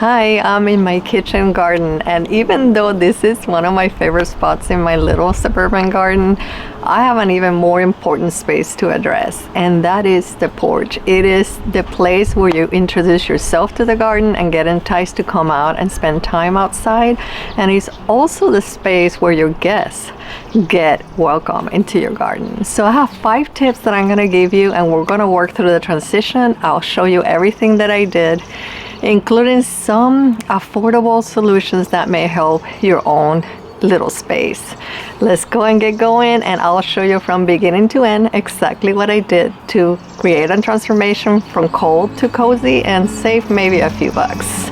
Hi, I'm in my kitchen garden, and even though this is one of my favorite spots in my little suburban garden, I have an even more important space to address, and that is the porch. It is the place where you introduce yourself to the garden and get enticed to come out and spend time outside, and it's also the space where your guests get welcome into your garden. So I have 5 tips that I'm going to give you, and we're going to work through the transition. I'll show you everything that I did, including some affordable solutions that may help your own little space. Let's go and get going, and I'll show you from beginning to end exactly what I did to create a transformation from cold to cozy and save maybe a few bucks.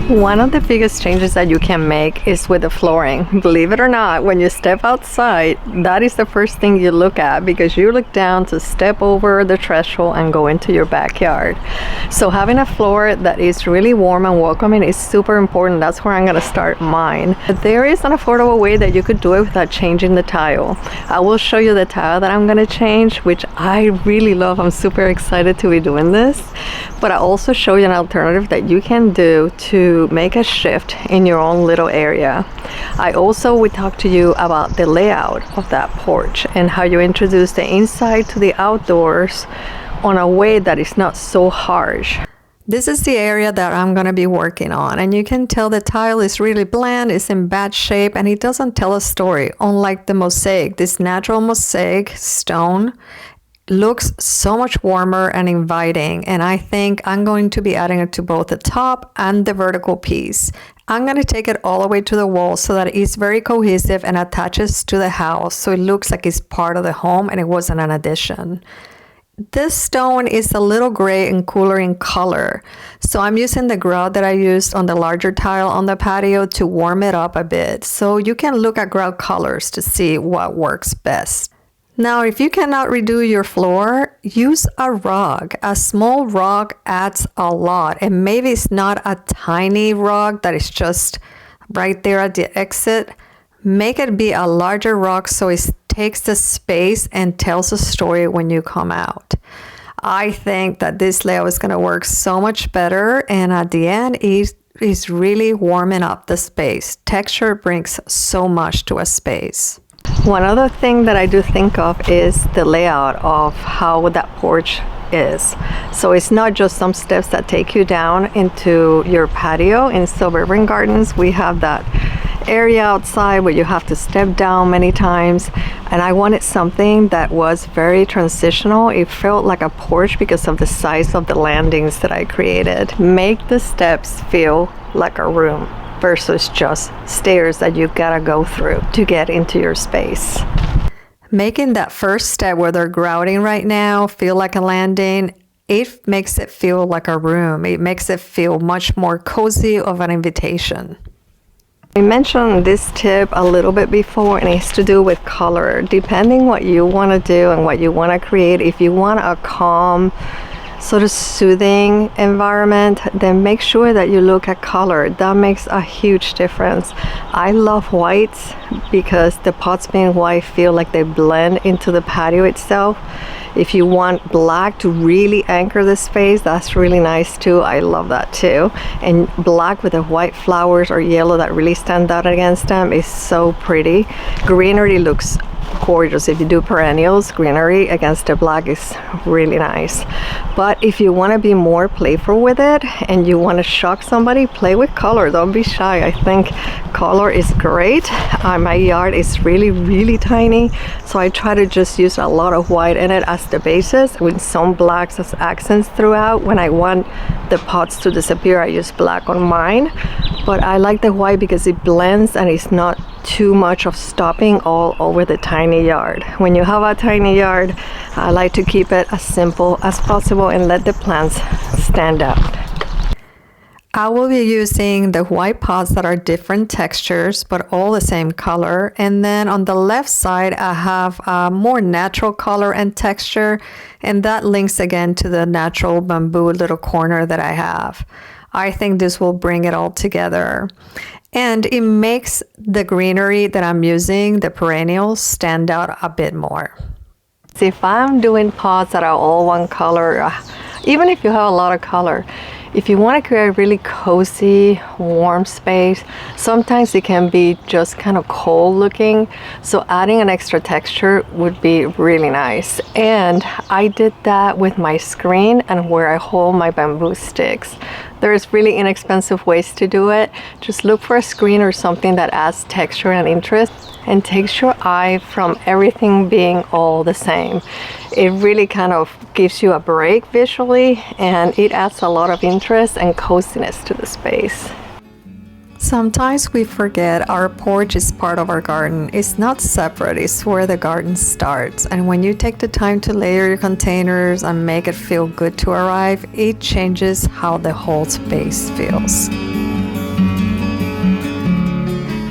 One of the biggest changes that you can make is with the flooring. Believe it or not, when you step outside, that is the first thing you look at, because you look down to step over the threshold and go into your backyard. So having a floor that is really warm and welcoming is super important. That's where I'm going to start mine. But there is an affordable way that you could do it without changing the tile. I will show you the tile that I'm going to change, which I really love. I'm super excited to be doing this. But I also show you an alternative that you can do to make a shift in your own little area. I also will talk to you about the layout of that porch and how you introduce the inside to the outdoors on a way that is not so harsh. This is the area that I'm going to be working on, and you can tell the tile is really bland, it's in bad shape, and it doesn't tell a story. Unlike the mosaic, this natural mosaic stone looks so much warmer and inviting, and I think I'm going to be adding it to both the top and the vertical piece. I'm going to take it all the way to the wall so that it's very cohesive and attaches to the house, so it looks like it's part of the home and it wasn't an addition. This stone is a little gray and cooler in color, so I'm using the grout that I used on the larger tile on the patio to warm it up a bit, so you can look at grout colors to see what works best. Now, if you cannot redo your floor, use a rug. A small rug adds a lot, and maybe it's not a tiny rug that is just right there at the exit. Make it be a larger rug so it takes the space and tells a story when you come out. I think that this layout is going to work so much better, and at the end, it is really warming up the space. Texture brings so much to a space. One other thing that I do think of is the layout of how that porch is. So it's not just some steps that take you down into your patio. In suburban gardens, we have that area outside where you have to step down many times, and I wanted something that was very transitional. It felt like a porch because of the size of the landings that I created. Make the steps feel like a room versus just stairs that you gotta go through to get into your space. Making that first step where they're grouting right now feel like a landing, it makes it feel like a room. It makes it feel much more cozy of an invitation. I mentioned this tip a little bit before, and it has to do with color. Depending what you want to do and what you want to create, if you want a calm, sort of soothing environment, then make sure that you look at color. That makes a huge difference. I love whites because the pots being white feel like they blend into the patio itself. If you want black to really anchor the space, that's really nice too. I love that too. And black with the white flowers or yellow that really stand out against them is so pretty. Greenery looks gorgeous. If you do perennials, greenery against the black is really nice. But if you want to be more playful with it and you want to shock somebody, play with color. Don't be shy. I think color is great. My yard is really tiny, so I try to just use a lot of white in it as the basis with some blacks as accents throughout. When I want the pots to disappear, I use black on mine, but I like the white because it blends and it's not too much of stopping all over the tiny yard. When you have a tiny yard, I like to keep it as simple as possible and let the plants stand out. I will be using the white pots that are different textures but all the same color, and then on the left side I have a more natural color and texture, and that links again to the natural bamboo little corner that I have. I think this will bring it all together. And it makes the greenery that I'm using, the perennials, stand out a bit more. If I'm doing pots that are all one color, even if you have a lot of color, if you want to create a really cozy, warm space, sometimes it can be just kind of cold looking. So adding an extra texture would be really nice. And I did that with my screen and where I hold my bamboo sticks. There's really inexpensive ways to do it. Just look for a screen or something that adds texture and interest and takes your eye from everything being all the same. It really kind of gives you a break visually, and it adds a lot of interest and coziness to the space. Sometimes we forget our porch is part of our garden. It's not separate, it's where the garden starts. And when you take the time to layer your containers and make it feel good to arrive, it changes how the whole space feels.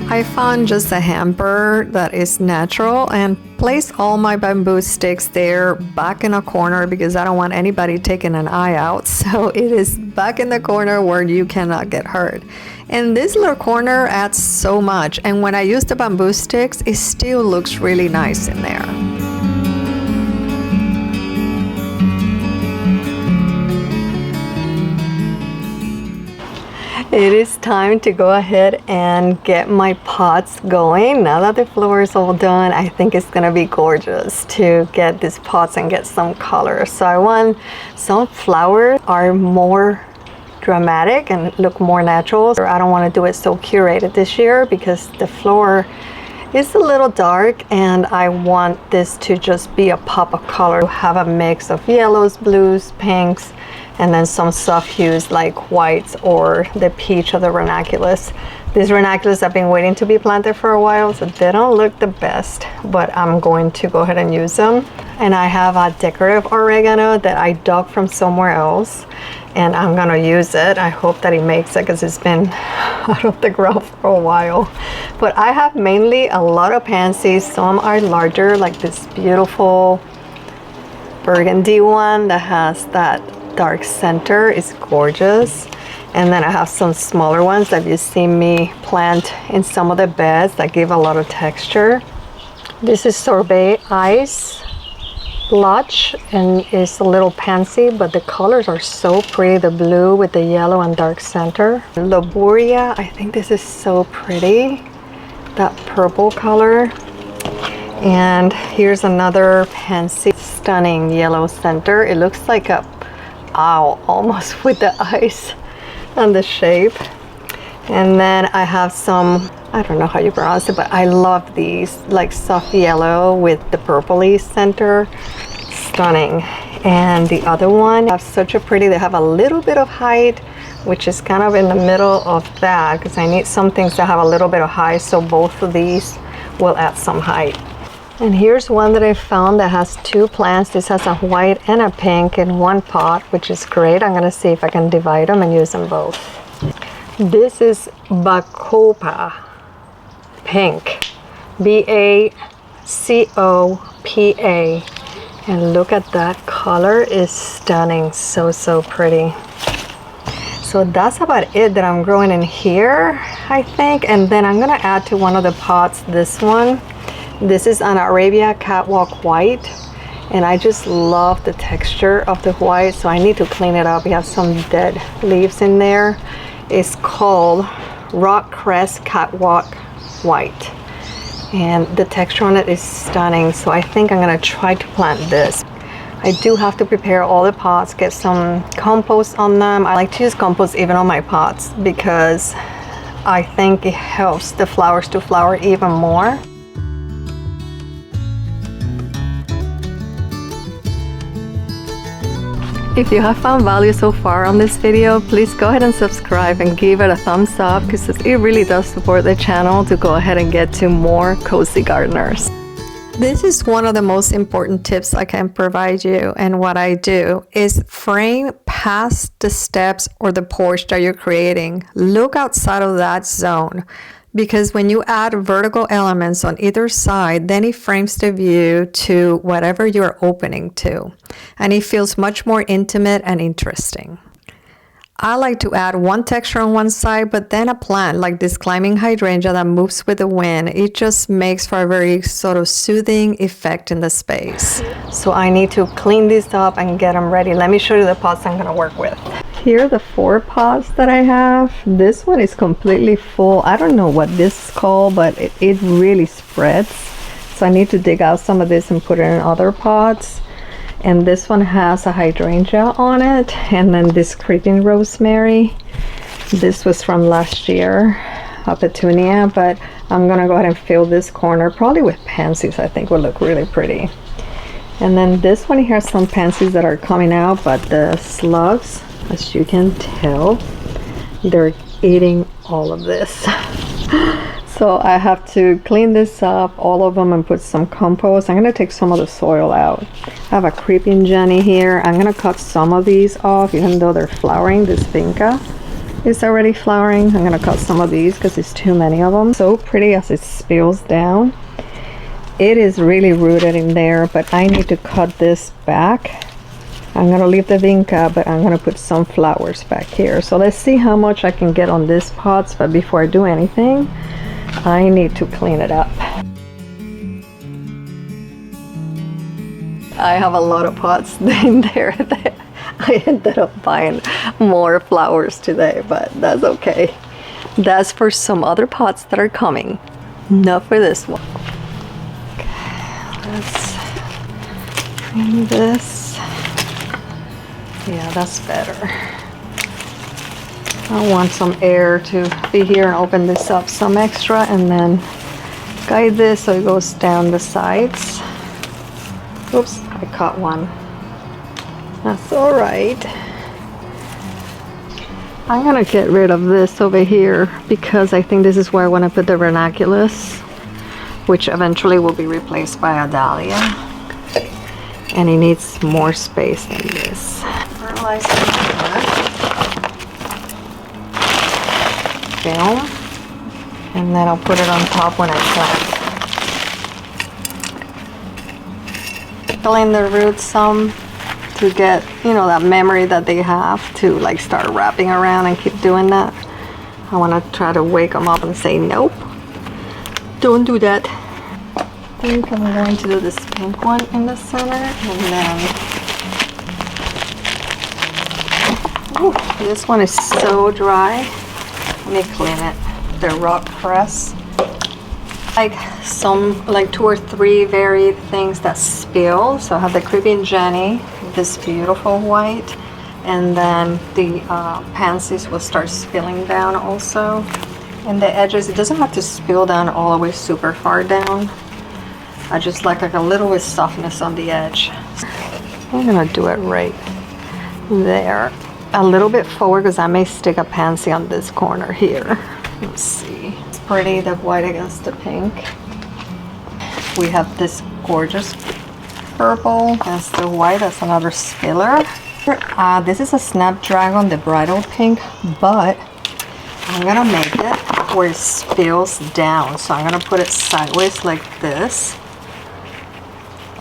I found just a hamper that is natural and placed all my bamboo sticks there back in a corner because I don't want anybody taking an eye out. So it is back in the corner where you cannot get hurt. And this little corner adds so much. And when I use the bamboo sticks, it still looks really nice in there. It is time to go ahead and get my pots going. Now that the floor is all done, I think it's gonna be gorgeous to get these pots and get some color. So I want some flowers are more dramatic and look more natural. I don't want to do it so curated this year because the floor is a little dark and I want this to just be a pop of color. Have a mix of yellows, blues, pinks, and then some soft hues like whites or the peach or the ranunculus. These ranunculus have been waiting to be planted for a while, so they don't look the best, but I'm going to go ahead and use them. And I have a decorative oregano that I dug from somewhere else, and I'm gonna use it. I hope that it makes it because it's been out of the ground for a while. But I have mainly a lot of pansies. Some are larger, like this beautiful burgundy one that has that dark center. It's gorgeous. And then I have some smaller ones that you see me plant in some of the beds that give a lot of texture. This is sorbet ice blotch and it's a little pansy, but the colors are so pretty. The blue with the yellow and dark center. Loburia, I think this is so pretty. That purple color. And here's another pansy, stunning yellow center. It looks like a owl almost with the eyes and the shape. And then I have some, I don't know how you pronounce it, but I love these, like soft yellow with the purpley center. Stunning. And the other one have such a pretty, they have a little bit of height, which is kind of in the middle of that because I need some things that have a little bit of height, so both of these will add some height. And here's one that I found that has two plants. This has a white and a pink in one pot, which is great. I'm gonna see if I can divide them and use them both. This is Bacopa pink, B-A-C-O-P-A. And look at that color, is stunning. So pretty. So that's about it that I'm growing in here, I think. And then I'm gonna add to one of the pots this one. This is an Arabia Catwalk white, and I just love the texture of the white, so I need to clean it up. We have some dead leaves in there. It's called Rock Crest Catwalk White, and the texture on it is stunning, so I think I'm gonna try to plant this. I do have to prepare all the pots, get some compost on them. I like to use compost even on my pots because I think it helps the flowers to flower even more. If you have found value so far on this video, please go ahead and subscribe and give it a thumbs up because it really does support the channel to go ahead and get to more cozy gardeners. This is one of the most important tips I can provide you, and what I do is frame past the steps or the porch that you're creating. Look outside of that zone. Because when you add vertical elements on either side, then it frames the view to whatever you're opening to. And it feels much more intimate and interesting. I like to add one texture on one side, but then a plant like this climbing hydrangea that moves with the wind. It just makes for a very sort of soothing effect in the space. So I need to clean these up and get them ready. Let me show you the pots I'm gonna work with. Here are the 4 pots that I have. This one is completely full. I don't know what this is called, but it really spreads. So I need to dig out some of this and put it in other pots. And this one has a hydrangea on it, and then this creeping rosemary. This was from last year, a petunia, but I'm gonna go ahead and fill this corner probably with pansies. I think will look really pretty. And then this one here has some pansies that are coming out, but the slugs, as you can tell, they're eating all of this. So I have to clean this up, all of them, and put some compost. I'm gonna take some of the soil out. I have a creeping Jenny here. I'm gonna cut some of these off, even though they're flowering. This vinca is already flowering. I'm gonna cut some of these because it's too many of them. So pretty as it spills down. It is really rooted in there, but I need to cut this back. I'm gonna leave the vinca, but I'm gonna put some flowers back here. So let's see how much I can get on these pots, but before I do anything, I need to clean it up. I have a lot of pots in there that I ended up buying more flowers today, but that's okay. That's for some other pots that are coming, not for this one. Okay, let's clean this. Yeah, that's better. I want some air to be here and open this up some extra, and then guide this so it goes down the sides. Oops, I caught one. That's all right. I'm gonna get rid of this over here because I think this is where I want to put the ranunculus, which eventually will be replaced by a dahlia. And it needs more space than this. Fertilize that. Film, and then I'll put it on top when I plant. Fill in the roots some to get, you know, that memory that they have to like start wrapping around and keep doing that. I want to try to wake them up and say, nope, don't do that. I think I'm going to do this pink one in the center, and then ooh, this one is so dry. Let me clean it. The rock press. Like 2 or 3 varied things that spill. So I have the creeping Jenny, this beautiful white, and then the pansies will start spilling down also. And the edges, it doesn't have to spill down all the way super far down. I just like a little bit softness on the edge. I'm gonna do it right there. A little bit forward because I may stick a pansy on this corner here. Let's see. It's pretty, the white against the pink. We have this gorgeous purple against the white. That's another spiller. This is a Snapdragon, the bridal pink, but I'm gonna make it where it spills down. So I'm gonna put it sideways like this.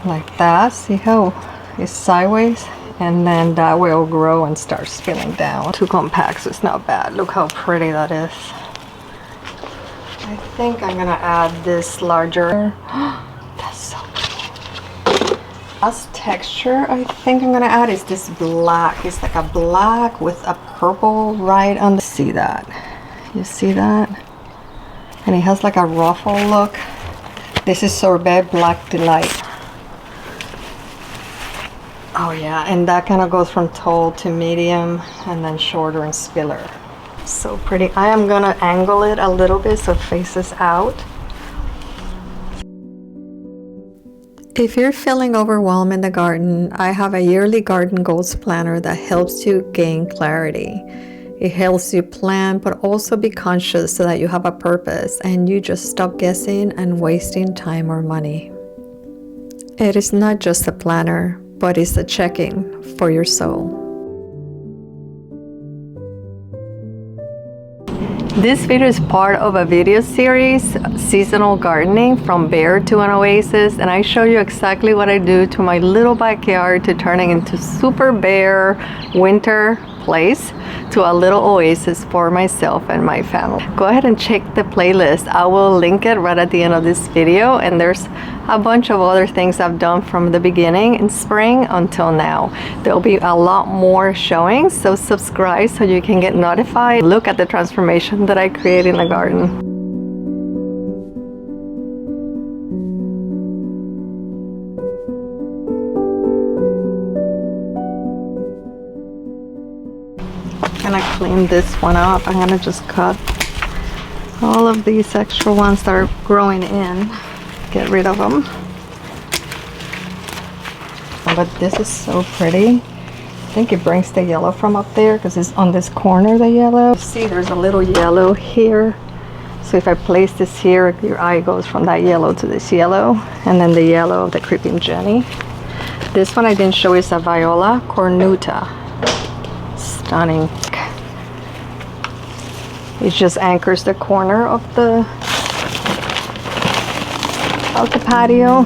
Like that. See how it's sideways? And then that way it'll grow and start spilling down. 2 compacts is not bad. Look how pretty that is. I think I'm gonna add this larger. That's so cool. Last texture I think I'm gonna add is this black. It's like a black with a purple right on the, see that? You see that? And it has like a ruffle look. This is Sorbet Black Delight. Oh yeah, and that kind of goes from tall to medium and then shorter and spiller. So pretty. I am gonna angle it a little bit so it faces out. If you're feeling overwhelmed in the garden, I have a yearly garden goals planner that helps you gain clarity. It helps you plan, but also be conscious so that you have a purpose and you just stop guessing and wasting time or money. It is not just a planner, but it's a check-in for your soul. This video is part of a video series, Seasonal Gardening from Bare to an Oasis, and I show you exactly what I do to my little backyard to turn it into super bare winter place to a little oasis for myself and my family. Go ahead and check the playlist. I will link it right at the end of this video, and there's a bunch of other things I've done from the beginning in spring until now. There'll be a lot more showings, so subscribe so you can get notified. Look at the transformation that I create in the garden. I'm gonna clean this one up. I'm gonna just cut all of these extra ones that are growing in. Get rid of them. Oh, but this is so pretty. I think it brings the yellow from up there because it's on this corner, the yellow. See, there's a little yellow here. So if I place this here, your eye goes from that yellow to this yellow, and then the yellow of the creeping Jenny. This one I didn't show is a Viola cornuta. Stunning. It just anchors the corner of the patio.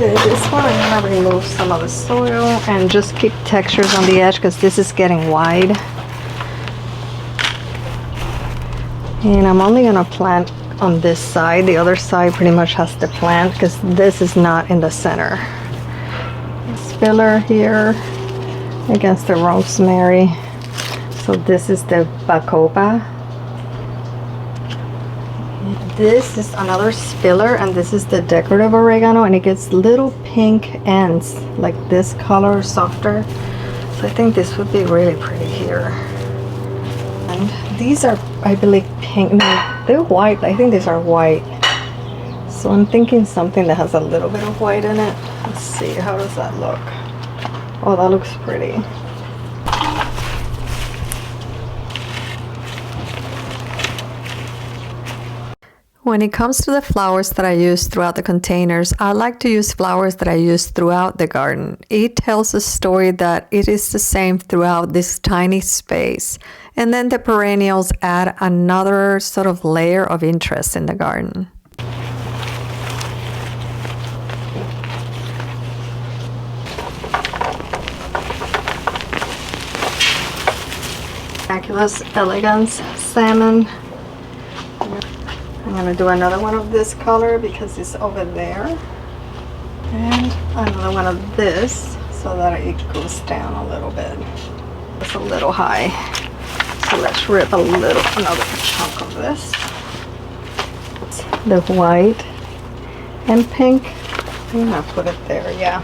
Okay, this one I'm going to remove some of the soil and just keep textures on the edge because this is getting wide. And I'm only going to plant on this side. The other side pretty much has to plant because this is not in the center. Spiller here against the rosemary. So this is the bacopa. This is another spiller, and this is the decorative oregano, and it gets little pink ends like this color, softer. So I think this would be really pretty here. And these are, I believe, pink. No, they're white. I think these are white. So I'm thinking something that has a little bit of white in it. Let's see, how does that look? Oh, that looks pretty. When it comes to the flowers that I use throughout the containers, I like to use flowers that I use throughout the garden. It tells a story that it is the same throughout this tiny space. And then the perennials add another sort of layer of interest in the garden. Miraculous Elegance Salmon. I'm going to do another one of this color because it's over there, and another one of this so that it goes down a little bit. It's a little high, so let's rip another chunk of this. The white and pink. I'm going to put it there, yeah.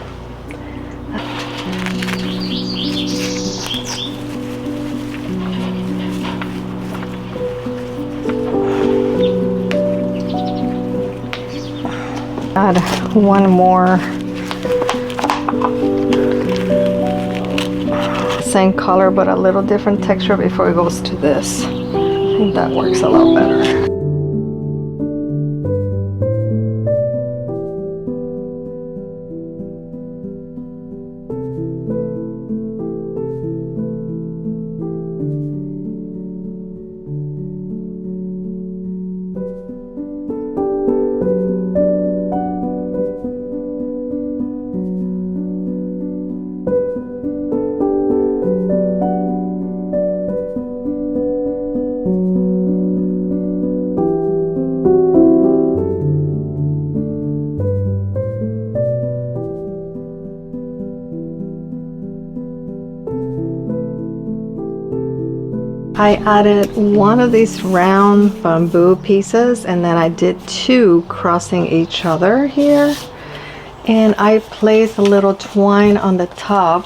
Add one more, same color but a little different texture before it goes to this. I think that works a lot better. I added one of these round bamboo pieces, and then I did two crossing each other here, and I placed a little twine on the top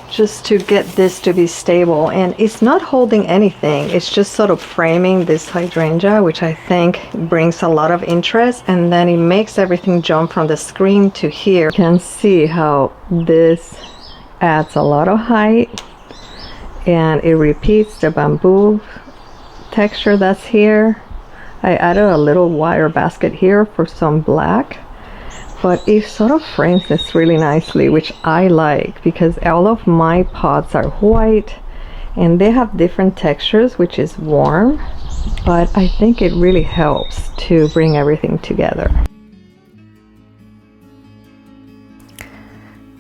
just to get this to be stable. And it's not holding anything, it's just sort of framing this hydrangea, which I think brings a lot of interest, and then it makes everything jump from the screen to here. You can see how this adds a lot of height, and it repeats the bamboo texture that's here. I added a little wire basket here for some black, but it sort of frames this really nicely, which I like because all of my pots are white and they have different textures, which is warm, but I think it really helps to bring everything together.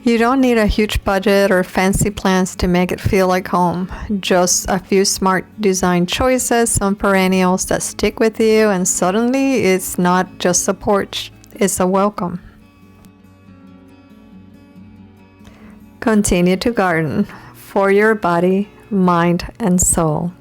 You don't need a huge budget or fancy plans to make it feel like home. Just a few smart design choices, some perennials that stick with you, and suddenly it's not just a porch, it's a welcome. Continue to garden for your body, mind, and soul.